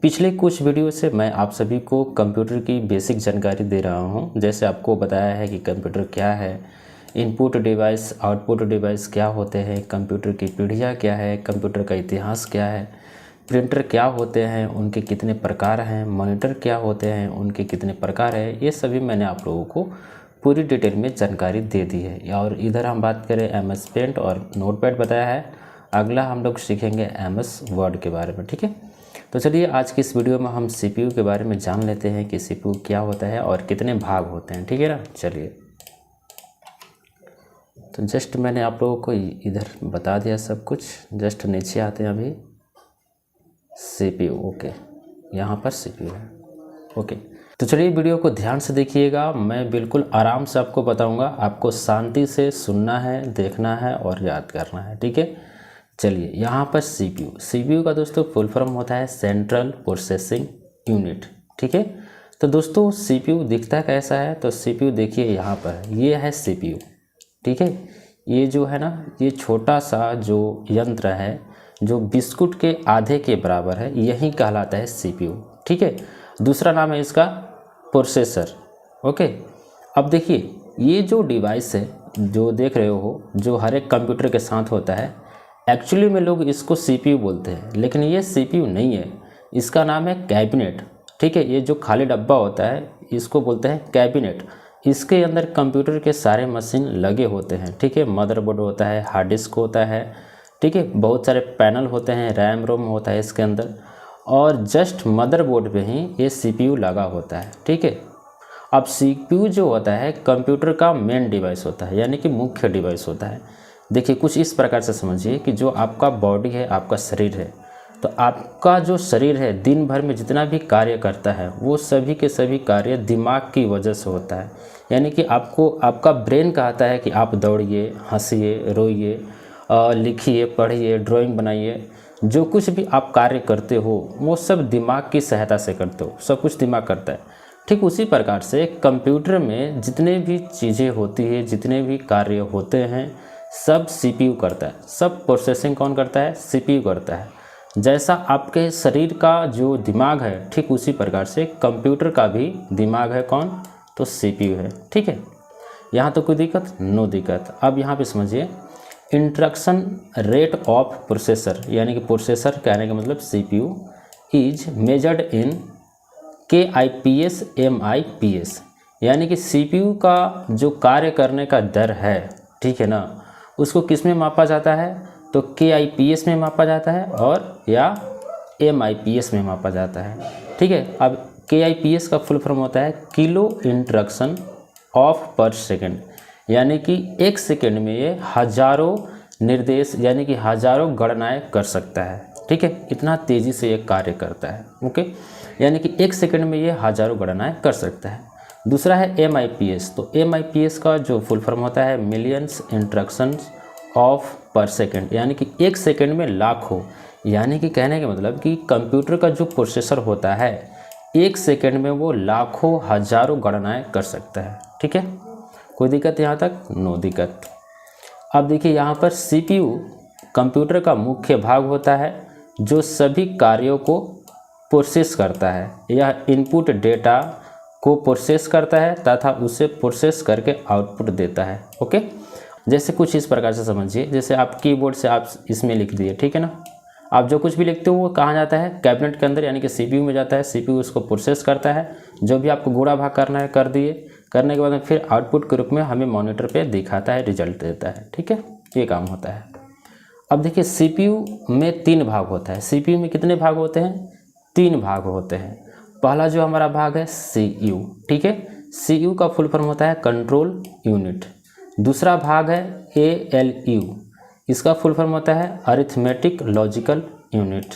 पिछले कुछ वीडियो से मैं आप सभी को कंप्यूटर की बेसिक जानकारी दे रहा हूं। जैसे आपको बताया है कि कंप्यूटर क्या है, इनपुट डिवाइस आउटपुट डिवाइस क्या होते हैं, कंप्यूटर की पीढ़ियाँ क्या है, कंप्यूटर का इतिहास क्या है, प्रिंटर क्या होते हैं, उनके कितने प्रकार हैं, मॉनिटर क्या होते हैं, उनके कितने प्रकार हैं, ये सभी मैंने आप लोगों को पूरी डिटेल में जानकारी दे दी है। और इधर हम बात करें MS पेंट और नोटपैड बताया है। अगला हम लोग सीखेंगे MS वर्ड के बारे में। ठीक है, तो चलिए आज की इस वीडियो में हम CPU के बारे में जान लेते हैं कि CPU क्या होता है और कितने भाग होते हैं। ठीक है ना, चलिए। तो जस्ट मैंने आप लोगों को इधर बता दिया सब कुछ। जस्ट नीचे आते हैं अभी CPU। ओके, यहाँ पर CPU है। ओके, तो चलिए वीडियो को ध्यान से देखिएगा। मैं बिल्कुल आराम से आपको बताऊंगा, आपको शांति से सुनना है, देखना है और याद करना है। ठीक है, चलिए। यहाँ पर CPU का दोस्तों फुल फॉर्म होता है सेंट्रल प्रोसेसिंग यूनिट। ठीक है, तो दोस्तों CPU दिखता कैसा है, तो CPU देखिए यहाँ पर, ये है CPU। ठीक है, ये जो है ना, ये छोटा सा जो यंत्र है जो बिस्कुट के आधे के बराबर है, यही कहलाता है CPU। ठीक है, दूसरा नाम है इसका प्रोसेसर। ओके, अब देखिए ये जो डिवाइस है जो देख रहे हो, जो हर एक कंप्यूटर के साथ होता है, एक्चुअली में लोग इसको CPU बोलते हैं, लेकिन ये CPU नहीं है, इसका नाम है कैबिनेट। ठीक है, ये जो खाली डब्बा होता है इसको बोलते हैं कैबिनेट। इसके अंदर कंप्यूटर के सारे मशीन लगे होते हैं। ठीक है, मदरबोर्ड होता है, हार्ड डिस्क होता है, ठीक है, बहुत सारे पैनल होते हैं, रैम रोम होता है इसके अंदर, और जस्ट मदरबोर्ड पे ही ये CPU लगा होता है। ठीक है, अब CPU जो होता है कंप्यूटर का मेन डिवाइस होता है, यानी कि मुख्य डिवाइस होता है। देखिए कुछ इस प्रकार से समझिए कि जो आपका बॉडी है, आपका शरीर है, तो आपका जो शरीर है दिन भर में जितना भी कार्य करता है वो सभी के सभी कार्य दिमाग की वजह से होता है। यानी कि आपको आपका ब्रेन कहता है कि आप दौड़िए, हंसिए, रोइए, लिखिए, पढ़िए, ड्राइंग बनाइए, जो कुछ भी आप कार्य करते हो वो सब दिमाग की सहायता से करते हो, सब कुछ दिमाग करता है। ठीक उसी प्रकार से कंप्यूटर में जितने भी चीज़ें होती है, जितने भी कार्य होते हैं, सब CPU करता है। सब प्रोसेसिंग कौन करता है? CPU करता है। जैसा आपके शरीर का जो दिमाग है, ठीक उसी प्रकार से कंप्यूटर का भी दिमाग है। कौन? तो CPU है। ठीक है, यहाँ तो कोई दिक्कत? नो दिक्कत। अब यहाँ पे समझिए, इंस्ट्रक्शन रेट ऑफ प्रोसेसर, यानी कि प्रोसेसर कहने का मतलब CPU is measured in KIPS MIPS, यानी कि CPU का जो कार्य करने का दर है, ठीक है ना, उसको किस में मापा जाता है? तो KIPS में मापा जाता है और या MIPS में मापा जाता है। ठीक है, अब KIPS का फुल फॉर्म होता है किलो इंस्ट्रक्शन ऑफ पर सेकेंड, यानी कि एक सेकेंड में ये हजारों निर्देश यानी कि हजारों गणनाएं कर सकता है। ठीक है, इतना तेज़ी से ये कार्य करता है। ओके, यानी कि एक सेकेंड में ये हजारों गणनाएं कर सकता है। दूसरा है MIPS, तो MIPS का जो फुल फॉर्म होता है मिलियंस इंस्ट्रक्शंस ऑफ पर सेकेंड, यानी कि एक सेकेंड में लाखों, यानी कि कहने का मतलब कि कंप्यूटर का जो प्रोसेसर होता है एक सेकेंड में वो लाखों हजारों गणनाएं कर सकता है। ठीक है, कोई दिक्कत यहाँ तक? नो दिक्कत। अब देखिए यहाँ पर CPU कंप्यूटर का मुख्य भाग होता है जो सभी कार्यों को प्रोसेस करता है। यह इनपुट डेटा को प्रोसेस करता है तथा उसे प्रोसेस करके आउटपुट देता है। ओके, जैसे कुछ इस प्रकार से समझिए, जैसे आप कीबोर्ड से आप इसमें लिख दिए, ठीक है ना, आप जो कुछ भी लिखते हो वो कहाँ जाता है? कैबिनेट के अंदर, यानी कि CPU में जाता है। CPU उसको प्रोसेस करता है, जो भी आपको गुणा भाग करना है कर दिए, करने के बाद में फिर आउटपुट के रूप में हमें मॉनिटर पे दिखाता है, रिजल्ट देता है। ठीक है, ये काम होता है। अब देखिए CPU में 3 भाग होता है। CPU में कितने भाग होते हैं? 3 भाग होते हैं। पहला जो हमारा भाग है CPU। ठीक है, CPU का फुल फॉर्म होता है कंट्रोल यूनिट। दूसरा भाग है ALU, इसका फुल फॉर्म होता है अरिथमेटिक लॉजिकल यूनिट।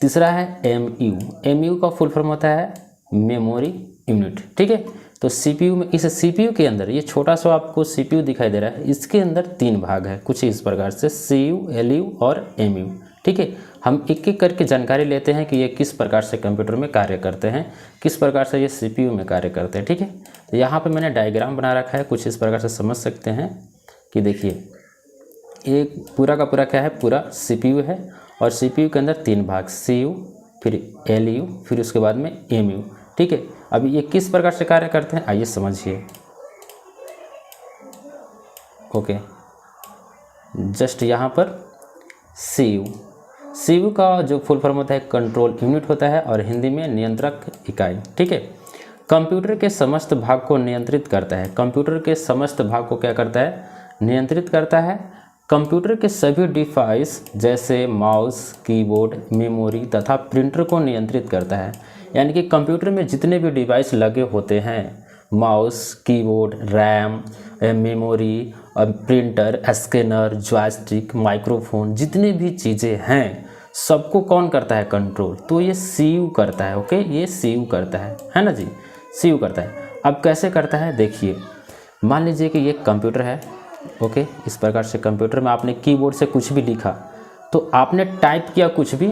तीसरा है MU का फुल फॉर्म होता है मेमोरी यूनिट। ठीक है, तो CPU में, इस CPU के अंदर ये छोटा सा आपको CPU दिखाई दे रहा है, इसके अंदर 3 भाग है कुछ इस प्रकार से, CU, LU और MU। ठीक है, हम एक एक करके जानकारी लेते हैं कि ये किस प्रकार से कंप्यूटर में कार्य करते हैं, किस प्रकार से ये CPU में कार्य करते हैं। ठीक है, तो यहाँ पे मैंने डायग्राम बना रखा है, कुछ इस प्रकार से समझ सकते हैं कि देखिए ये पूरा का पूरा क्या है? पूरा CPU है, और CPU के अंदर 3 भाग, CU, फिर LU, फिर उसके बाद में MU। ठीक है, अभी ये किस प्रकार से कार्य करते हैं आइए समझिए। ओके, जस्ट यहाँ पर CU का जो फुल फॉर्म होता है कंट्रोल यूनिट होता है और हिंदी में नियंत्रक इकाई। ठीक है, कंप्यूटर के समस्त भाग को नियंत्रित करता है। कंप्यूटर के समस्त भाग को क्या करता है? नियंत्रित करता है। कंप्यूटर के सभी डिवाइस जैसे माउस, कीबोर्ड, मेमोरी तथा प्रिंटर को नियंत्रित करता है। यानी कि कंप्यूटर में जितने भी डिवाइस लगे होते हैं, mouse, keyboard, RAM, memory, printer, scanner, joystick, microphone, जितनी भी चीज़ें हैं सबको कौन करता है? कंट्रोल। तो ये CU करता है। ओके, ये CU करता है ना जी, CU करता है। अब कैसे करता है देखिए, मान लीजिए कि ये कंप्यूटर है। ओके, इस प्रकार से कंप्यूटर में आपने कीबोर्ड से कुछ भी लिखा तो आपने टाइप किया कुछ भी,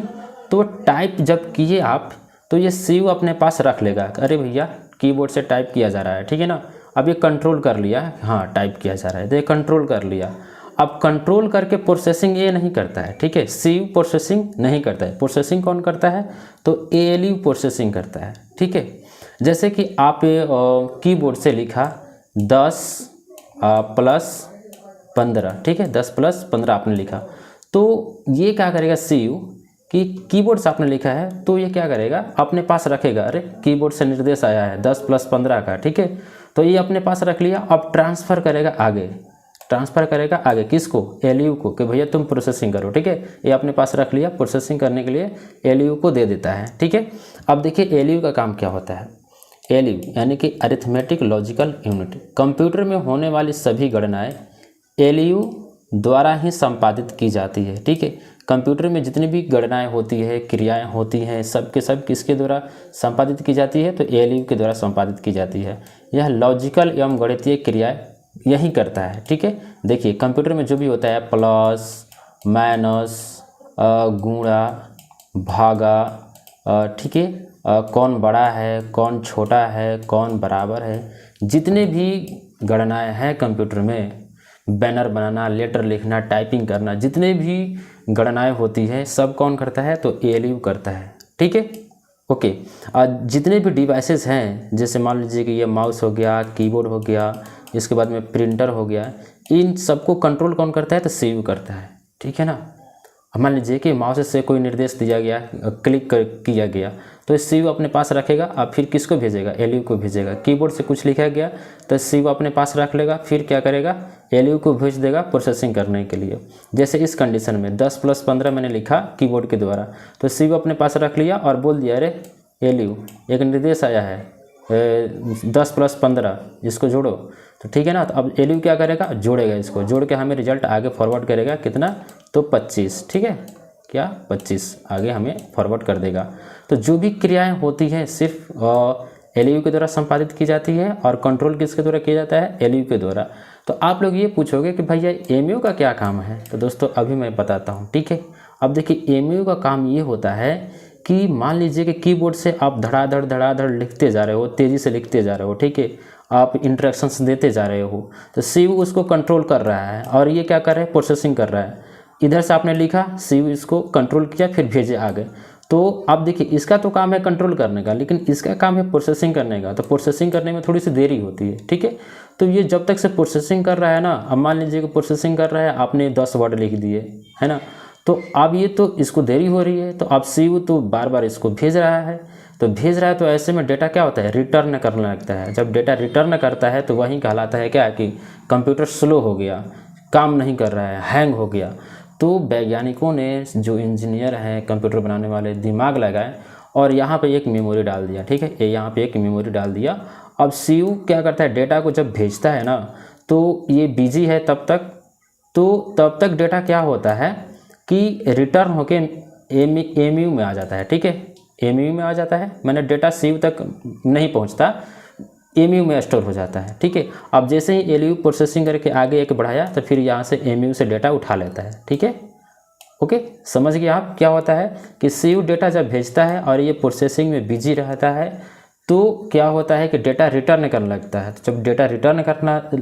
तो टाइप जब किए आप तो ये CU अपने पास रख लेगा। अरे भैया कीबोर्ड से टाइप किया जा रहा है, ठीक है ना। अब ये कंट्रोल कर लिया, हाँ टाइप किया जा रहा है, तो ये कंट्रोल कर लिया। अब कंट्रोल करके प्रोसेसिंग ये नहीं करता है, ठीक है। CU प्रोसेसिंग नहीं करता है। प्रोसेसिंग कौन करता है? तो ALU प्रोसेसिंग करता है, ठीक है। जैसे कि आप कीबोर्ड से लिखा 10 + 15, ठीक है, 10 + 15 आपने लिखा, तो ये क्या करेगा CU कि कीबोर्ड से आपने लिखा है तो ये क्या करेगा? अपने पास रखेगा। अरे कीबोर्ड से निर्देश आया है 10 + 15 का, ठीक है, तो ये अपने पास रख लिया। अब ट्रांसफ़र करेगा आगे, ट्रांसफ़र करेगा आगे किसको? LU को, कि भैया तुम प्रोसेसिंग करो, ठीक है। ये अपने पास रख लिया, प्रोसेसिंग करने के लिए LU को दे देता है, ठीक है। अब देखिए LU का काम क्या होता है। LU यानी कि अरिथमेटिक लॉजिकल यूनिट। कंप्यूटर में होने वाली सभी गणनाएं LU द्वारा ही संपादित की जाती है, ठीक है। कंप्यूटर में जितनी भी गणनाएं होती है, क्रियाएं होती हैं, सब के सब किसके द्वारा संपादित की जाती है? तो LU के द्वारा संपादित की जाती है। यह लॉजिकल एवं गणितीय क्रियाएं यही करता है, ठीक है। देखिए कंप्यूटर में जो भी होता है प्लस, माइनस, गुणा, भागा, ठीक है, कौन बड़ा है, कौन छोटा है, कौन बराबर है, जितने भी गणनाएं हैं कंप्यूटर में, बैनर बनाना, लेटर लिखना, टाइपिंग करना, जितने भी गणनाएं होती है सब कौन करता है? तो ALU करता है, ठीक है। ओके, जितने भी डिवाइसेस हैं, जैसे मान लीजिए कि ये माउस हो गया, कीबोर्ड हो गया, इसके बाद में प्रिंटर हो गया, इन सबको कंट्रोल कौन करता है? तो CU करता है, ठीक है ना। मान लीजिए कि माउस से कोई निर्देश दिया गया, क्लिक किया गया, तो CU अपने पास रखेगा। अब फिर किसको भेजेगा? LU को भेजेगा। कीबोर्ड से कुछ लिखा गया तो CU अपने पास रख लेगा, फिर क्या करेगा? LU को भेज देगा प्रोसेसिंग करने के लिए। जैसे इस कंडीशन में 10 + 15 मैंने लिखा कीबोर्ड के द्वारा, तो CU अपने पास रख लिया और बोल दिया अरे LU एक निर्देश आया है 10 + 15, इसको जोड़ो, तो ठीक है ना। तो अब LU क्या करेगा? जोड़ेगा, इसको जोड़ के हमें रिजल्ट आगे फॉरवर्ड करेगा। कितना? तो 25, ठीक है, क्या 25 आगे हमें फॉरवर्ड कर देगा। तो जो भी क्रियाएं होती हैं सिर्फ LU के द्वारा संपादित की जाती है और कंट्रोल किसके द्वारा किया जाता है? LU के द्वारा। तो आप लोग ये पूछोगे कि भैया MU का क्या काम है? तो दोस्तों अभी मैं बताता हूँ, ठीक है। अब देखिए MU का काम ये होता है कि मान लीजिए कि कीबोर्ड से आप धड़ाधड़ लिखते जा रहे हो, तेज़ी से लिखते जा रहे हो, ठीक है, आप इंस्ट्रक्शंस देते जा रहे हो, तो CU उसको कंट्रोल कर रहा है और ये क्या कर रहा है? प्रोसेसिंग कर रहा है। इधर से आपने लिखा, CU इसको कंट्रोल किया, फिर भेजे आगे। तो अब देखिए इसका तो काम है कंट्रोल करने का, लेकिन इसका काम है प्रोसेसिंग करने का। तो प्रोसेसिंग करने में थोड़ी सी देरी होती है, ठीक है। तो ये जब तक से प्रोसेसिंग कर रहा है ना, अब मान लीजिए कि प्रोसेसिंग कर रहा है, आपने 10 वर्ड लिख दिए, है ना, तो अब ये तो इसको देरी हो रही है, तो अब CU तो बार बार इसको भेज रहा है। तो भेज रहा है तो ऐसे में डेटा क्या होता है? रिटर्न करने लगता है। जब डेटा रिटर्न करता है तो वही कहलाता है क्या? कि कंप्यूटर स्लो हो गया, काम नहीं कर रहा है, हैंग हो गया। तो वैज्ञानिकों ने, जो इंजीनियर हैं, कंप्यूटर बनाने वाले, दिमाग लगाए और यहाँ पे एक मेमोरी डाल दिया, ठीक है, ये यहाँ पे एक मेमोरी डाल दिया। अब CU क्या करता है? डेटा को जब भेजता है ना, तो ये बिजी है तब तक डेटा क्या होता है कि रिटर्न होके MU में आ जाता है, ठीक है, MU में आ जाता है। मैंने डेटा CU तक नहीं पहुँचता, MU में स्टोर हो जाता है, ठीक है। अब जैसे ही LU प्रोसेसिंग करके आगे एक बढ़ाया तो फिर यहाँ से MU से डेटा उठा लेता है, ठीक है। ओके, समझ गए आप? क्या होता है कि CU डेटा जब भेजता है और ये प्रोसेसिंग में बिजी रहता है तो क्या होता है कि डेटा रिटर्न करने लगता है। तो जब डेटा रिटर्न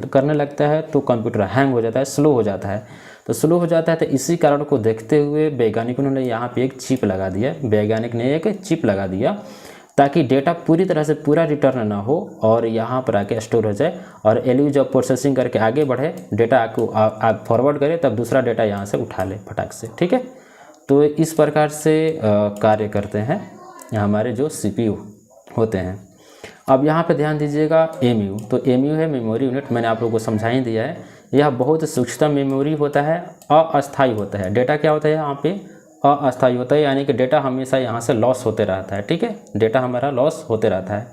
करने लगता है तो कंप्यूटर हैंग हो जाता है, स्लो हो जाता है। तो स्लो हो जाता है। तो इसी कारण को देखते हुए वैज्ञानिकों ने यहाँ पे एक चिप लगा दिया, वैज्ञानिक ने एक चिप लगा दिया ताकि डेटा पूरी तरह से पूरा रिटर्न ना हो और यहाँ पर आके स्टोर हो जाए, और एलयू जब प्रोसेसिंग करके आगे बढ़े, डेटा को फॉरवर्ड करे, तब दूसरा डेटा यहाँ से उठा ले फटाक से। ठीक है, तो इस प्रकार से कार्य करते हैं हमारे जो CPU होते हैं। अब यहाँ पे ध्यान दीजिएगा MU, तो MU है मेमोरी यूनिट, मैंने आप लोगों को समझा ही दिया है। यह बहुत सूक्ष्म मेमोरी होता है, अस्थायी होता है। डेटा क्या होता है यहाँ पे, अस्थायी होता है, यानी कि डेटा हमेशा यहाँ से लॉस होते रहता है। ठीक है, डेटा हमारा लॉस होते रहता है,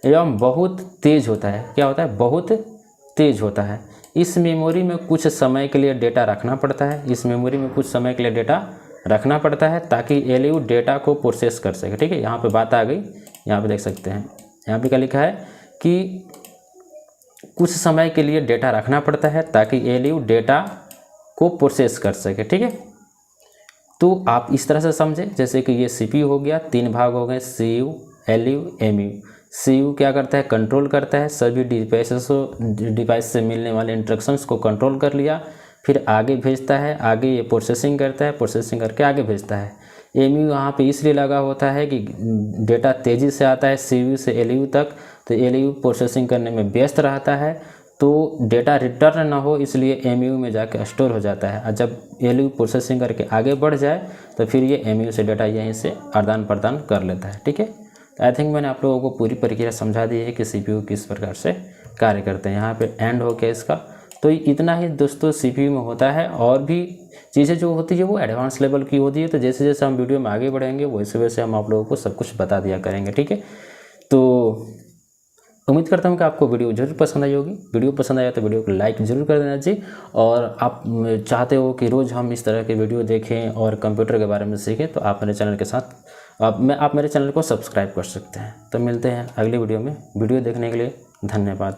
एवं बहुत तेज होता है। क्या होता है, बहुत तेज होता है। इस मेमोरी में कुछ समय के लिए डेटा रखना पड़ता है, इस मेमोरी में कुछ समय के लिए डेटा रखना पड़ता है ताकि एलयू डेटा को प्रोसेस कर सके। ठीक है, यहाँ पे बात आ गई, यहाँ पे देख सकते हैं, यहाँ पे क्या लिखा है कि कुछ समय के लिए डेटा रखना पड़ता है ताकि एलयू डेटा को प्रोसेस कर सके। ठीक है, तो आप इस तरह से समझे, जैसे कि ये CPU हो गया, 3 भाग हो गए, CU, LU, MU। CU क्या करता है, कंट्रोल करता है, सभी डिवाइस से मिलने वाले इंस्ट्रक्शंस को कंट्रोल कर लिया, फिर आगे भेजता है, आगे ये प्रोसेसिंग करता है, प्रोसेसिंग करके आगे भेजता है। MU यहाँ पे इसलिए लगा होता है कि डेटा तेज़ी से आता है CPU से LU तक, तो LU प्रोसेसिंग करने में व्यस्त रहता है, तो डेटा रिटर्न ना हो इसलिए MU में जाके स्टोर हो जाता है, और जब LU प्रोसेसिंग करके आगे बढ़ जाए तो फिर ये MU से डेटा यहीं से आदान प्रदान कर लेता है। ठीक है, तो आई थिंक मैंने आप लोगों को पूरी प्रक्रिया समझा दी है कि CPU किस प्रकार से कार्य करते हैं। यहाँ पे एंड हो गया इसका। तो इतना ही दोस्तों CPU में होता है, और भी चीज़ें जो होती है वो एडवांस लेवल की होती है। तो जैसे जैसे हम वीडियो में आगे बढ़ेंगे वैसे वैसे हम आप लोगों को सब कुछ बता दिया करेंगे। ठीक है, तो उम्मीद करता हूँ कि आपको वीडियो जरूर पसंद आई होगी। वीडियो पसंद आया तो वीडियो को लाइक जरूर कर देना जी, और आप चाहते हो कि रोज़ हम इस तरह के वीडियो देखें और कंप्यूटर के बारे में सीखें, तो आप मेरे चैनल के साथ आप मेरे चैनल को सब्सक्राइब कर सकते हैं। तो मिलते हैं अगली वीडियो में। वीडियो देखने के लिए धन्यवाद।